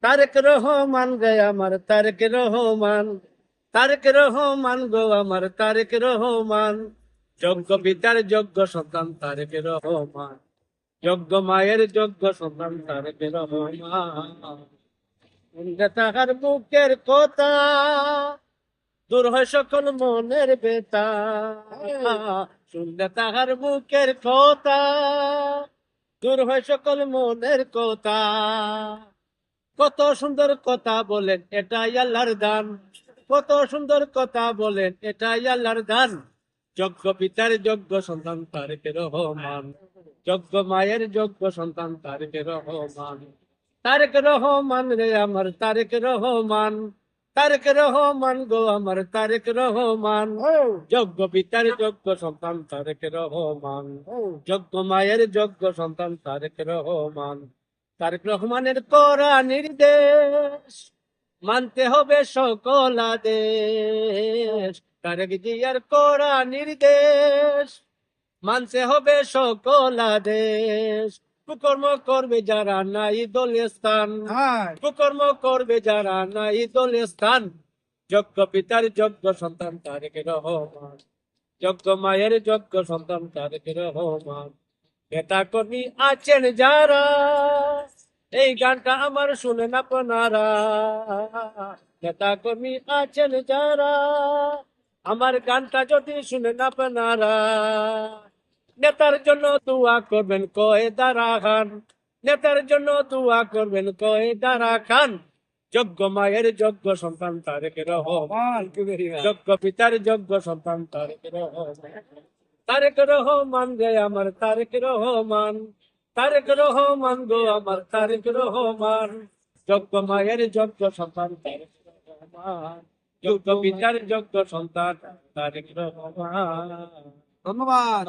তারেক রহমান গে আমার তারেক রহমান, তারেক রহমান গো আমার তারেক রহমান, যোগ্য পিতার যোগ্য সন্তান তারেক রহমান, যোগ্য মায়ের যোগ্য সন্তান তারেক রহমান। শুনলে তাহার বুকের কথা, দূর হয় সকল মনের বেতা। শুনলে তাহার বুকের কথা, দূর হয় সকল মনের কথা। কত সুন্দর কথা বলেন এটাই আল্লাহর দান, কত সুন্দর কথা বলেন এটাই আল্লাহর দান। যোগ্য পিতার যোগ্য সন্তান তারেক রহমান, যোগ্য মায়ের যোগ্য সন্তান তারেক রহমান। তারেক রহমান রে আমার তারেক রহমান, তারেক রহমান গো আমার তারেক রহমান, যোগ্য পিতার যোগ্য সন্তান তারেক রহমান, যোগ্য মায়ের যোগ্য সন্তান তারেক রহমান। তারেক রহমানের করা নির্দেশ মানতে হবে সকল আদেশ। তারেক জিয়ার করা নির্দেশ মানতে হবে সকল আদেশ। কুকর্ম করবে যারা নাই দলীয় স্থান, কুকর্ম করবে যারা নাই দলীয় স্থান। যোগ্য পিতার যোগ্য সন্তান তারেক রহমান, যোগ্য মায়ের যোগ্য সন্তান তারেক রহমান। নেতা কর্মী আছেন যারা, এই গানটা আমার শুনেন আপনারা। নেতা কর্মী আছেন যারা, আমার গানটা যদি শুনেন আপনারা। নেতার জন্য দোয়া করবেন কয়েদারা খান, নেতার জন্য দোয়া করবেন কয়েদারা খান। যোগ্য মায়ের যোগ্য সন্তান তারেক রহমান, যোগ্য পিতার যোগ্য সন্তান তারেক রহমান। তারেক রহমান গে আমার তারেক রহমান, তারেক রহমান গো আমার তারেক রহমান, যোগ্য মায়ের যোগ্য সন্তান তারেক রহমান, যোগ্য পিতার যোগ্য সন্তান তারেক রহমান। ধন্যবাদ।